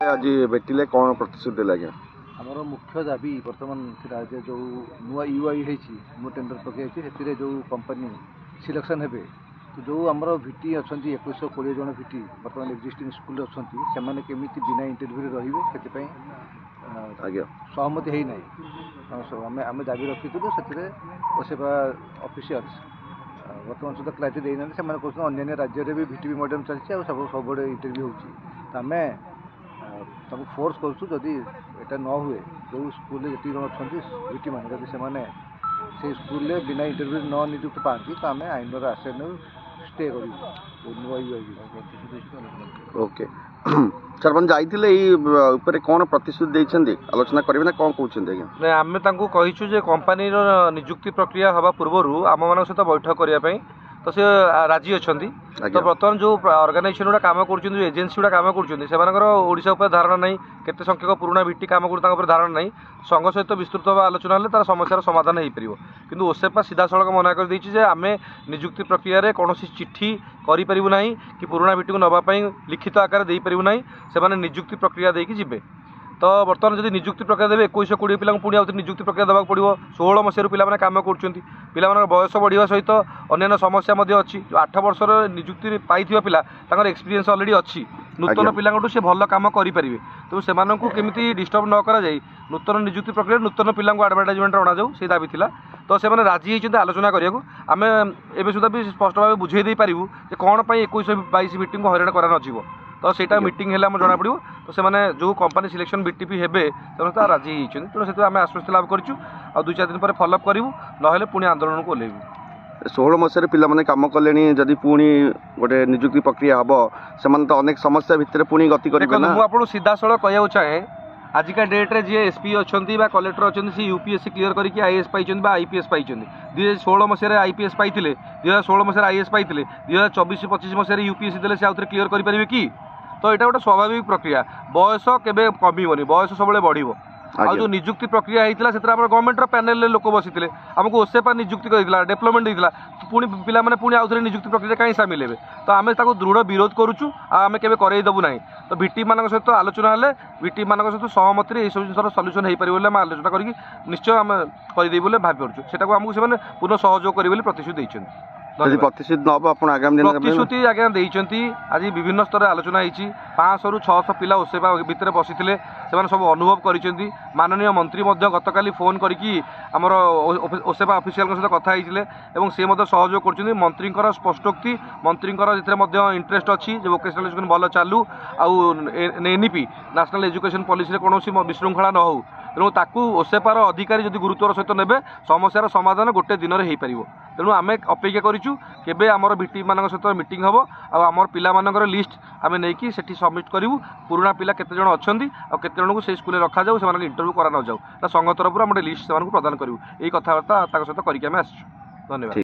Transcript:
आज भेटिले कौन प्रतिशत लगे आमर मुख्य दाबी बर्तमान जो नुआ यूआई नुआ टेंडर पकड़ जो कंपनी सिलेक्शन हे तो जो आमर भिटी अच्छा 2120 जन भिटी बर्तमान एक्जिस्टिंग स्कूल अच्छा से केमी बिना इंटरव्यू रही से सहमति है ना आम दाबी रखीलु से ओसेपा ऑफिशियल्स बर्तमान सुधा क्लारिटी देना से कहते अन्य राज्य में भी भिटी मॉडर्न चलती सब इंटरव्यू होमें फोर्स करुदी एटा न हुए जो स्कूल जी जन अच्छा भिटी मान से स्कूल बिना इंटरव्यू न नियुक्त पाती तो आम आईन आश्रय नहीं स्टे ओके सरपंच जाइए कौन प्रतिश्रुति आलोचना करेंगे ना कौन कहते आम कहीचु कंपानी नियुक्ति प्रक्रिया हवा पूर्व आम मान सहित बैठक करने तो सी राजी अच्छा तो बर्तमान जो ऑर्गेनाइजेशन गुड़ा कम कर एजेन्सी गुड़ा कम कर धारणा नहीं केते संख्यक पुराणा भिटी कम कर धारणा नहीं संघ सहित विस्तृत भाव आलोचना हेल्ले तार समस्यार समाधान हो पार किंतु ओसेपा सीधा सड़क मना कर नियुक्ति प्रक्रिया कौन चिठी करूँ ना कि पुराणा भिटी को नापी लिखित आकार दे पारू ना से नियुक्ति प्रक्रिया देकी जी तो बर्तमान जब नियुक्ति प्रक्रिया देवे 2120 पिला पुणी आउ नियुक्ति प्रक्रिया देवाक पड़ो 16 मसीह पिला कम कर बयस बढ़ा सहित अन्य समस्या अच्छी जो 8 वर्षर नियुक्ति पाई पिला एक्सपीरियंस अलरेडी अच्छी नूतन पिला से भल कम करेंगे तो से केमी डिस्टर्ब न कर नूतन नियुक्ति प्रक्रिया नूतन पिला आडभटाइजमेंट अणा जाऊ से दाबी थिला तो से राजी होती आलोचना करने आम एवं सुधा भी स्पष्ट भाव बुझे पारू कौन 2122 भिटी को हईराण करा नजिव तो सेटा मीटिंग है जना पड़ो तो से जो कंपनी सिलेक्शन बीटीपी हे तेनाली राजी होती तेणु से आम आश्वस्त लाभ करूँ आ 2-4 दिन पर फॉलोअप करूँ ना पुणी आंदोलन को ओह्लैबू 16 मसीह पिला कम कले जदि पुणी गोटे नियुक्ति प्रक्रिया हम से तो अनेक समस्या भितर पुणी गति कर सीधा सड़क कहूँ चाहे आजिका डेट्रे जी एसपी अच्छा कलेक्टर अच्छा सी यूपीएससी क्लीयर करके आईएएस पाई आईपीएस पाई 2016 मसीह आईपीएस पाई 2016 मसीह आईएएस पाई 2024-25 मसीह यूपीएससी देले से आउथरे क्लीयर करेंगे कि तो यहाँ गोटे स्वाभाविक प्रक्रिया बयस केवे कमिबनी बयस सब बढ़ आ जो नियुक्ति प्रक्रिया होता है गवर्नमेंट पैनेल लोक बसी आमको ओसेपा नियुक्ति कर डेवलपमेंट होता पुणी पिला पुणी आउ थे नियुक्ति प्रक्रिया कहीं सामिल हे तो आम दृढ़ विरोध करुचु आम के करईदेबू ना तो भिटी मान सहित आलोचना हेल्ले भिटी मान सहित सहमति ये सब जिन सल्यूशन हो पार आम आलोचना करके निश्चय आम करदेबू भावी पड़ू से आमको से पुनः सहयोग करेंगे प्रतिश्रुति देते प्रतिश्रुति आज्ञा देती आज विभिन्न स्तर आलोचना होती 500 ରୁ 600 पिला ओसेपा भितर बसी से सब अनुभव कर माननीय मंत्री गतकाली फोन करके आमर ओसेपा ऑफिशियल सहित कथा होते सी सहयोग कर मंत्री स्पष्टोक्ति मंत्री इंटरेस्ट अच्छी जो वोकेशनल एजुकेशन भल चालू आईएनईपी नेशनल एजुकेशन पॉलिसी कौन विशृंखला न हो तेणु ताकू ओसेपार अधिकारी जब गुरुत्वर सहित ने समस्यार समाधान गोटे दिन में हो पार तेणु आम अपेक्षा करूँ केबे आमर भिटी मान सहित मीटिंग हम आमर पिला लिस्ट आम नहीं सेठी सबमिट करूँ पुराणा पिला केते जण अच्छी और केते जन को से स्कूल रखा जाऊ से इंटरव्यू करा न जाऊ संघ तरफ लिस्ट से प्रदान करूँ यही कथबार्ता सहित करके आम आसुँ धन्यवाद।